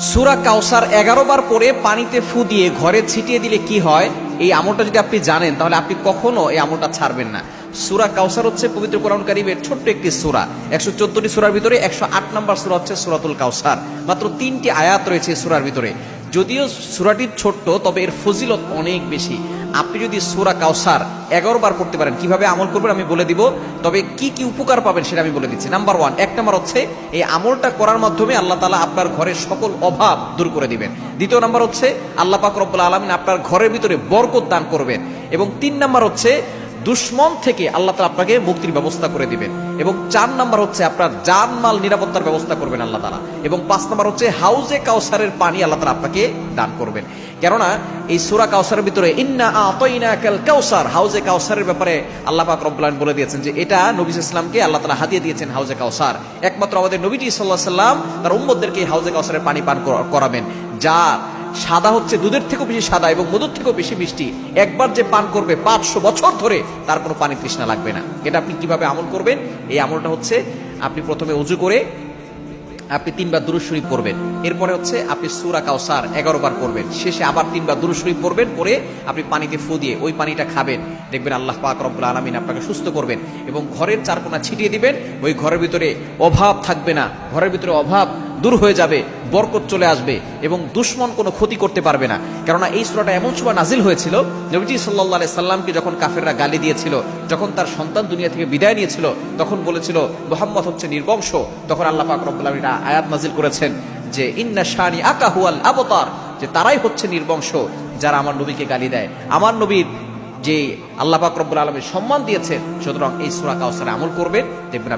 সূরা কাউসার 11 বার পরে পানিতে ফু দিয়ে ঘরে ছিটিয়ে দিলে কি হয়, এই আমলটা যদি আপনি জানেন তাহলে আপনি কখনো এই আমলটা ছাড়বেন না। সূরা কাউসার হচ্ছে পবিত্র কোরআন কারীমের ছোট্ট একটি সূরা। 114টি সূরার ভিতরে 108 নম্বর সূরা হচ্ছে সূরাতুল কাউসার। মাত্র 3টি আয়াত রয়েছে এই সূরার ভিতরে। যদিও সূরাটি ছোট্ট, তবে এর ফজিলত অনেক বেশি। আপনি যদি সূরা কাউসার 11 বার পড়তে পারেন, কিভাবে আমল করবেন আমি বলে দিব, তবে কি কি উপকার পাবেন সেটা আমি বলে দিচ্ছি। নাম্বার 1, 1 নাম্বার হচ্ছে এই আমলটা করার মাধ্যমে আল্লাহ তাআলা আপনার ঘরের সকল অভাব দূর করে দিবেন। দ্বিতীয় নাম্বার হচ্ছে আল্লাহ পাক রব্বুল আলামিন আপনার ঘরের ভিতরে বরকত দান করবেন। এবং 3 নাম্বার হচ্ছে দুশ্মন থেকে আল্লাহ তাআলা আপনাকে মুক্তির ব্যবস্থা করে দিবেন। এবং 4 নাম্বার হচ্ছে আপনার জানমাল নিরাপত্তার ব্যবস্থা করবেন আল্লাহ তাআলা। এবং 5 নাম্বার হচ্ছে হাউজে কাউসারের পানি আল্লাহ তাআলা আপনাকে দান করবেন। কেননা এই সূরা কাউসারের ভিতরে ইন্না আতাইনাকাল কাউসার, হাউজে কাউসারের ব্যাপারে আল্লাহ পাক রব্বুল আলামিন বলে দিয়েছেন যে এটা নবী সাল্লাল্লাহু আলাইহি ওয়াসাল্লামকে আল্লাহ তাআলা হাদিয়া দিয়েছেন হাউজে কাউসার। একমাত্র আমাদের নবীজি সাল্লাল্লাহু আলাইহি ওয়াসাল্লাম তার উম্মতদেরকে হাউজে কাউসারের পানি পান করাবেন, যা সাদা হচ্ছে দুধের থেকেও বেশি সাদা এবং মধুর থেকেও বেশি মিষ্টি। একবার যে পান করবে 500 বছর ধরে তার কোনো পানি তৃষ্ণা লাগবে না। এটা আপনি কিভাবে আমল করবেন? এই আমলটা হচ্ছে আপনি প্রথমে ওযু করে আপনি 3 বার দুরূদ শরীফ পড়বেন। এরপরে হচ্ছে আপনি সূরা কাউসার 11 বার পড়বেন। শেষে আবার 3 বার দুরূদ শরীফ পড়বেন। পরে আপনি পানিতে ফু দিয়ে ওই পানিটা খাবেন। দেখবেন আল্লাহ পাক রব্বুল আলামিন আপনাকে সুস্থ করবেন এবং ঘরের চারকোনা ছিটিয়ে দিবেন। ওই ঘরের ভিতরে অভাব থাকবে না, ঘরের ভিতরে অভাব দূর হয়ে যাবে, বরকত চলে আসবে এবং দুশমন কোনো ক্ষতি করতে পারবে না। কেননা এই সূরাটা এমন সময় নাজিল হয়েছিল, নবীজি সাল্লাল্লাহু আলাইহি সাল্লামকে যখন কাফেররা গালি দিয়েছিল, যখন তার সন্তান দুনিয়া থেকে বিদায় নিয়েছিল, তখন বলেছিল মুহাম্মদ হচ্ছে নির্বংশ। তখন আল্লাহ পাক রব্বুল আলামিন আয়াত নাজিল করেছেন যে ইন্না শানি আকা হুয়াল আবতার, যে তারাই হচ্ছে নির্বংশ যারা আমার নবীকে গালি দেয়। আমার নবীর যে আল্লাহ পাক রব্বুল আলামিন সম্মান দিয়েছেন, সুতরাং এই সূরা কাউসারে আমল করবেন, দেখবেন